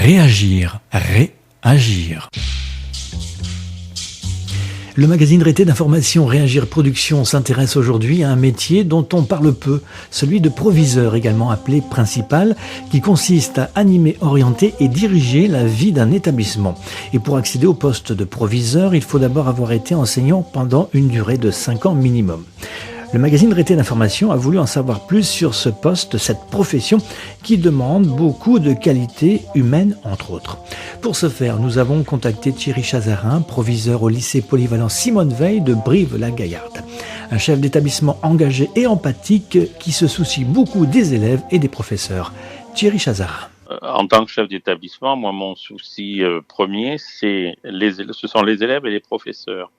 Réagir, réagir. Le magazine Rété d'information Réagir Production s'intéresse aujourd'hui à un métier dont on parle peu, celui de proviseur, également appelé principal, qui consiste à animer, orienter et diriger la vie d'un établissement. Et pour accéder au poste de proviseur, il faut d'abord avoir été enseignant pendant une durée de 5 ans minimum. Le magazine Rété d'information a voulu en savoir plus sur ce poste, cette profession qui demande beaucoup de qualités humaines, entre autres. Pour ce faire, nous avons contacté Thierry Chazarin, proviseur au lycée polyvalent Simone Veil de Brive-la-Gaillarde. Un chef d'établissement engagé et empathique qui se soucie beaucoup des élèves et des professeurs. Thierry Chazarin. En tant que chef d'établissement, moi, mon souci premier, ce sont les élèves et les professeurs.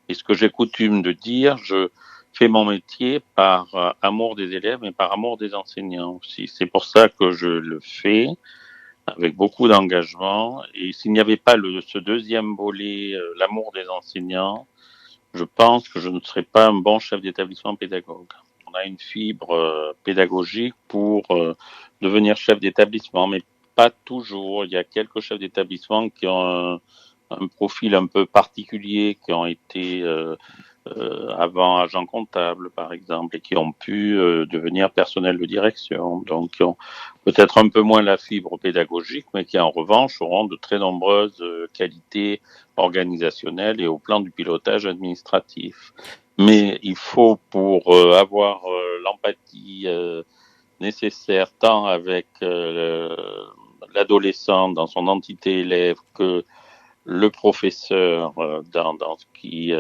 Et ce que j'ai coutume de dire, je fais mon métier par amour des élèves et par amour des enseignants aussi. C'est pour ça que je le fais avec beaucoup d'engagement. Et s'il n'y avait pas ce deuxième volet, l'amour des enseignants, je pense que je ne serais pas un bon chef d'établissement pédagogue. On a une fibre pédagogique pour devenir chef d'établissement, mais pas toujours. Il y a quelques chefs d'établissement qui ont un profil un peu particulier, qui ont été avant agent comptable, par exemple, et qui ont pu devenir personnel de direction, donc qui ont peut-être un peu moins la fibre pédagogique, mais qui en revanche auront de très nombreuses qualités organisationnelles et au plan du pilotage administratif. Mais il faut, pour avoir l'empathie nécessaire tant avec l'adolescent dans son entité élève que le professeur dans ce qui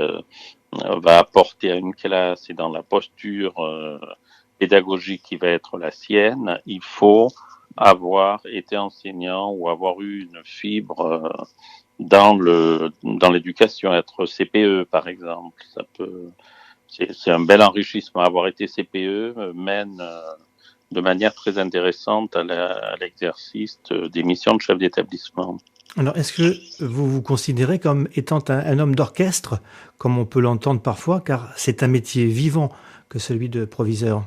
va apporter à une classe et dans la posture pédagogique qui va être la sienne, il faut avoir été enseignant ou avoir eu une fibre dans l'éducation, être CPE par exemple. C'est un bel enrichissement. Avoir été CPE mène de manière très intéressante à l'exercice des missions de chef d'établissement. Alors, est-ce que vous vous considérez comme étant un homme d'orchestre, comme on peut l'entendre parfois, car c'est un métier vivant que celui de proviseur?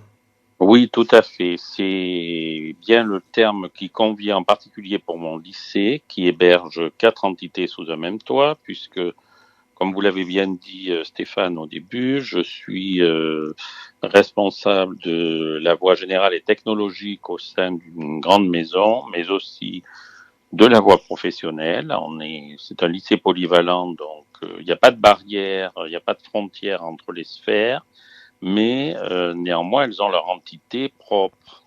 Oui, tout à fait. C'est bien le terme qui convient en particulier pour mon lycée, qui héberge 4 entités sous un même toit, puisque, comme vous l'avez bien dit, Stéphane, au début, je suis responsable de la voie générale et technologique au sein d'une grande maison, mais aussi de la voie professionnelle. C'est un lycée polyvalent, donc il n'y a pas de barrière, il n'y a pas de frontière entre les sphères, mais néanmoins elles ont leur entité propre.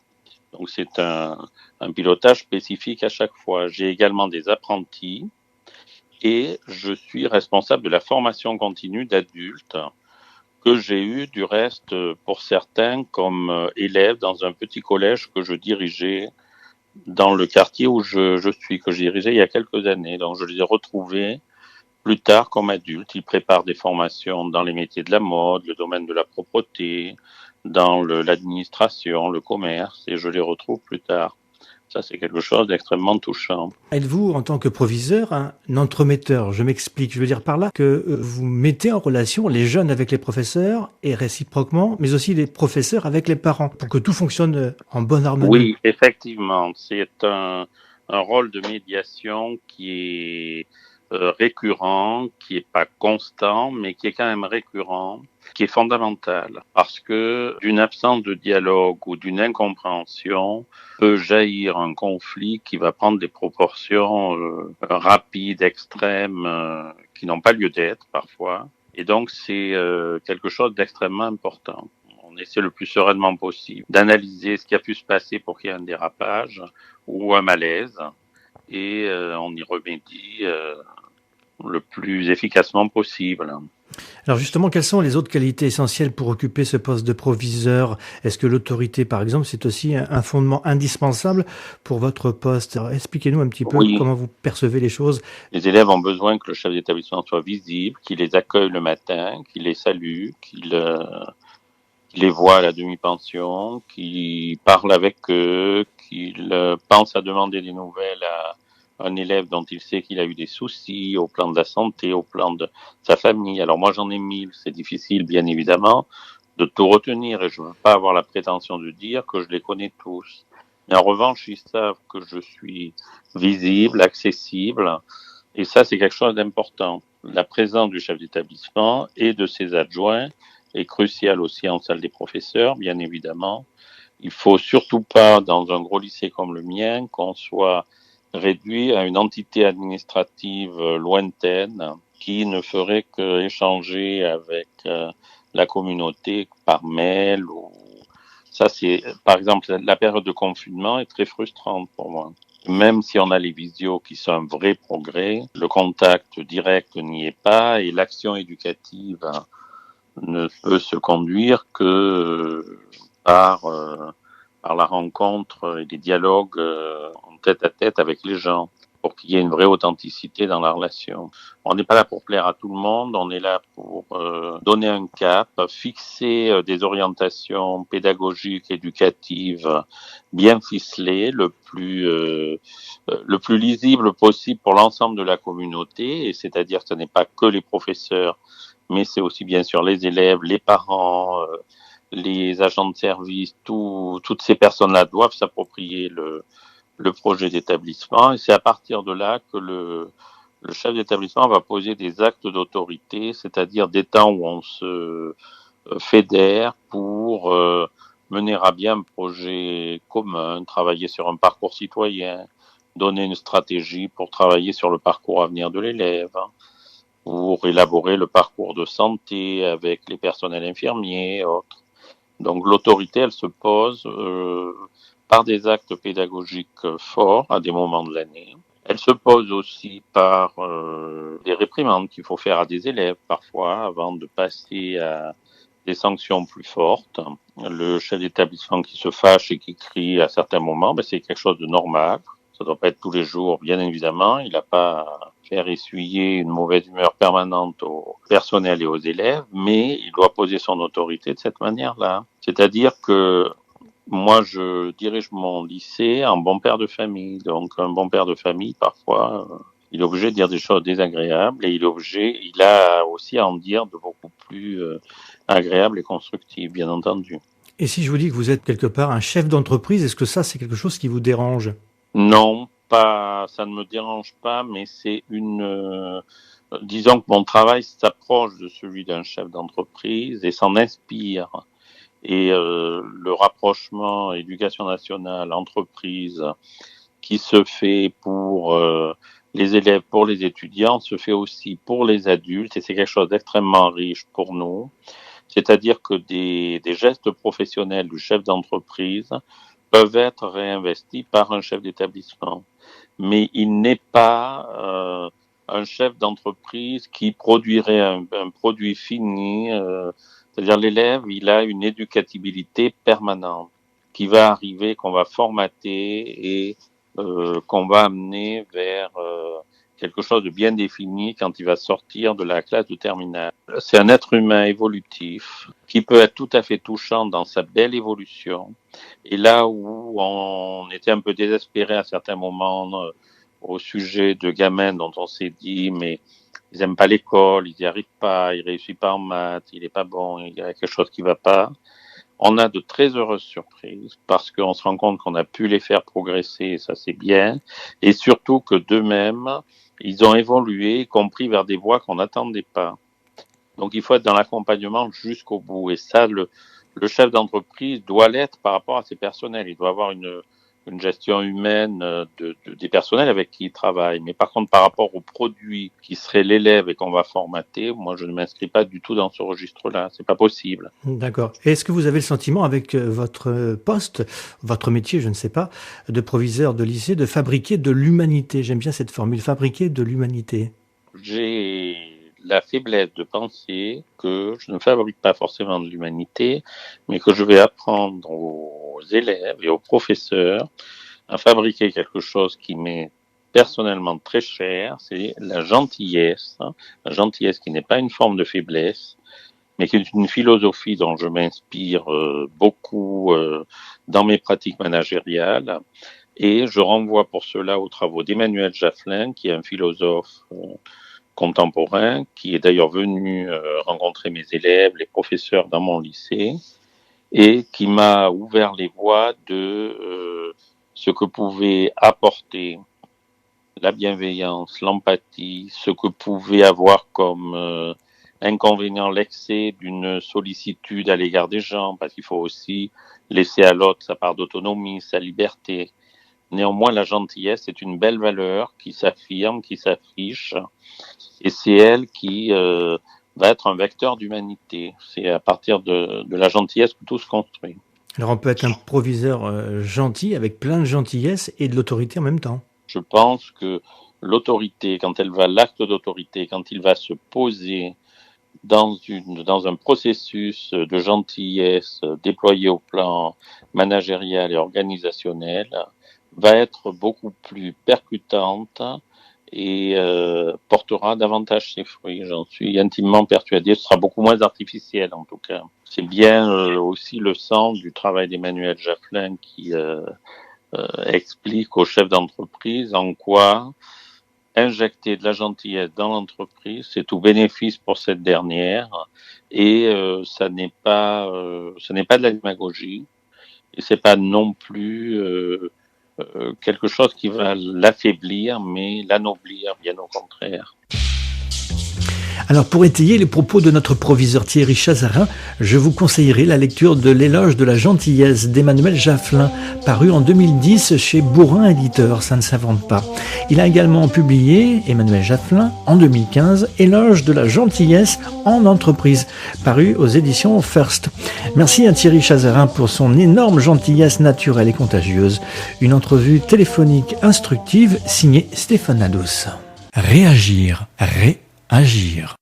Donc c'est un pilotage spécifique à chaque fois. J'ai également des apprentis et je suis responsable de la formation continue d'adultes que j'ai eu du reste pour certains comme élèves dans un petit collège que je dirigeais dans le quartier où je suis, que j'ai dirigé il y a quelques années. Donc, je les ai retrouvés plus tard comme adultes. Ils préparent des formations dans les métiers de la mode, le domaine de la propreté, dans l'administration, le commerce, et je les retrouve plus tard. Ça, c'est quelque chose d'extrêmement touchant. Êtes-vous, en tant que proviseur, un entremetteur? Je m'explique. Je veux dire par là que vous mettez en relation les jeunes avec les professeurs et réciproquement, mais aussi les professeurs avec les parents, pour que tout fonctionne en bonne harmonie. Oui, effectivement. C'est un rôle de médiation qui est récurrent, qui est pas constant, mais qui est quand même récurrent, qui est fondamental, parce que d'une absence de dialogue ou d'une incompréhension peut jaillir un conflit qui va prendre des proportions rapides, extrêmes, qui n'ont pas lieu d'être parfois. Et donc c'est quelque chose d'extrêmement important. On essaie le plus sereinement possible d'analyser ce qui a pu se passer pour qu'il y ait un dérapage ou un malaise, et on y remédie le plus efficacement possible. Alors justement, quelles sont les autres qualités essentielles pour occuper ce poste de proviseur? Est-ce que l'autorité, par exemple, c'est aussi un fondement indispensable pour votre poste? Alors, expliquez-nous un petit peu comment vous percevez les choses. Les élèves ont besoin que le chef d'établissement soit visible, qu'il les accueille le matin, qu'il les salue, qu'il les voit à la demi-pension, qu'il parle avec eux, qu'il pense à demander des nouvelles à un élève dont il sait qu'il a eu des soucis au plan de la santé, au plan de sa famille. Alors moi j'en ai 1000, c'est difficile bien évidemment de tout retenir et je ne veux pas avoir la prétention de dire que je les connais tous. Mais en revanche, ils savent que je suis visible, accessible, et ça, c'est quelque chose d'important. La présence du chef d'établissement et de ses adjoints est cruciale aussi en salle des professeurs, bien évidemment. Il faut surtout pas, dans un gros lycée comme le mien, qu'on soit réduit à une entité administrative lointaine qui ne ferait qu'échanger avec la communauté par mail ou ça c'est par exemple la période de confinement est très frustrante pour moi. Même si on a les visios qui sont un vrai progrès, le contact direct n'y est pas et l'action éducative ne peut se conduire que par par la rencontre et des dialogues en tête à tête avec les gens pour qu'il y ait une vraie authenticité dans la relation. On n'est pas là pour plaire à tout le monde, on est là pour donner un cap, fixer des orientations pédagogiques, éducatives bien ficelées, le plus lisible possible pour l'ensemble de la communauté, et c'est-à-dire que ce n'est pas que les professeurs, mais c'est aussi bien sûr les élèves, les parents, les agents de service, toutes ces personnes-là doivent s'approprier le projet d'établissement et c'est à partir de là que le chef d'établissement va poser des actes d'autorité, c'est-à-dire des temps où on se fédère pour mener à bien un projet commun, travailler sur un parcours citoyen, donner une stratégie pour travailler sur le parcours à venir de l'élève, pour élaborer le parcours de santé avec les personnels infirmiers et autres. Donc l'autorité, elle se pose par des actes pédagogiques forts à des moments de l'année. Elle se pose aussi par des réprimandes qu'il faut faire à des élèves parfois avant de passer à des sanctions plus fortes. Le chef d'établissement qui se fâche et qui crie à certains moments, ben, c'est quelque chose de normal. Ça ne doit pas être tous les jours, bien évidemment. Il n'a pas à faire essuyer une mauvaise humeur permanente au personnel et aux élèves, mais il doit poser son autorité de cette manière-là. C'est-à-dire que moi, je dirige mon lycée en bon père de famille. Donc, un bon père de famille, parfois, il est obligé de dire des choses désagréables et il a aussi à en dire de beaucoup plus agréables et constructives, bien entendu. Et si je vous dis que vous êtes quelque part un chef d'entreprise, est-ce que ça, c'est quelque chose qui vous dérange? Non, pas, ça ne me dérange pas, mais c'est disons que mon travail s'approche de celui d'un chef d'entreprise et s'en inspire. Et le rapprochement éducation nationale, entreprise, qui se fait pour les élèves, pour les étudiants, se fait aussi pour les adultes, et c'est quelque chose d'extrêmement riche pour nous. C'est-à-dire que des gestes professionnels du chef d'entreprise peuvent être réinvestis par un chef d'établissement. Mais il n'est pas un chef d'entreprise qui produirait un produit fini. C'est-à-dire l'élève, il a une éducatibilité permanente qui va arriver, qu'on va formater et qu'on va amener vers quelque chose de bien défini quand il va sortir de la classe de terminale. C'est un être humain évolutif qui peut être tout à fait touchant dans sa belle évolution. Et là où on était un peu désespéré à certains moments au sujet de gamins dont on s'est dit mais ils aiment pas l'école, ils y arrivent pas, ils réussissent pas en maths, il est pas bon, il y a quelque chose qui va pas. On a de très heureuses surprises parce qu'on se rend compte qu'on a pu les faire progresser, et ça c'est bien, et surtout que d'eux-mêmes, ils ont évolué, y compris vers des voies qu'on n'attendait pas. Donc il faut être dans l'accompagnement jusqu'au bout, et ça, le chef d'entreprise doit l'être par rapport à ses personnels. Il doit avoir une gestion humaine des personnels avec qui il travaille. Mais par contre, par rapport au produit qui serait l'élève et qu'on va formater, moi, je ne m'inscris pas du tout dans ce registre-là. C'est pas possible. D'accord. Et est-ce que vous avez le sentiment, avec votre poste, votre métier, je ne sais pas, de proviseur de lycée, de fabriquer de l'humanité? J'aime bien cette formule, fabriquer de l'humanité. J'ai la faiblesse de penser que je ne fabrique pas forcément de l'humanité, mais que je vais apprendre aux élèves et aux professeurs à fabriquer quelque chose qui m'est personnellement très cher, c'est la gentillesse. La gentillesse qui n'est pas une forme de faiblesse, mais qui est une philosophie dont je m'inspire beaucoup dans mes pratiques managériales. Et je renvoie pour cela aux travaux d'Emmanuel Jaffelin, qui est un philosophe contemporain, qui est d'ailleurs venu rencontrer mes élèves, les professeurs dans mon lycée, et qui m'a ouvert les voies de ce que pouvait apporter la bienveillance, l'empathie, ce que pouvait avoir comme inconvénient l'excès d'une sollicitude à l'égard des gens, parce qu'il faut aussi laisser à l'autre sa part d'autonomie, sa liberté. Néanmoins, la gentillesse est une belle valeur qui s'affirme, qui s'affiche, et c'est elle qui va être un vecteur d'humanité. C'est à partir de la gentillesse que tout se construit. Alors on peut être un proviseur gentil avec plein de gentillesse et de l'autorité en même temps. Je pense que l'autorité, quand elle va, l'acte d'autorité, quand il va se poser dans un processus de gentillesse déployé au plan managérial et organisationnel, va être beaucoup plus percutante et portera davantage ses fruits. J'en suis intimement persuadé. Ce sera beaucoup moins artificiel en tout cas. C'est bien aussi le sens du travail d'Emmanuel Jaffelin qui explique aux chefs d'entreprise en quoi injecter de la gentillesse dans l'entreprise, c'est tout bénéfice pour cette dernière, et ça n'est pas de la démagogie, et c'est pas non plus quelque chose qui va l'affaiblir, mais l'anoblir, bien au contraire. Alors pour étayer les propos de notre proviseur Thierry Chazarin, je vous conseillerais la lecture de l'éloge de la gentillesse d'Emmanuel Jaffelin, paru en 2010 chez Bourrin Éditeur, ça ne s'invente pas. Il a également publié, Emmanuel Jaffelin, en 2015, Éloge de la gentillesse en entreprise, paru aux éditions First. Merci à Thierry Chazarin pour son énorme gentillesse naturelle et contagieuse. Une entrevue téléphonique instructive signée Stéphane Nados. Réagir, agir.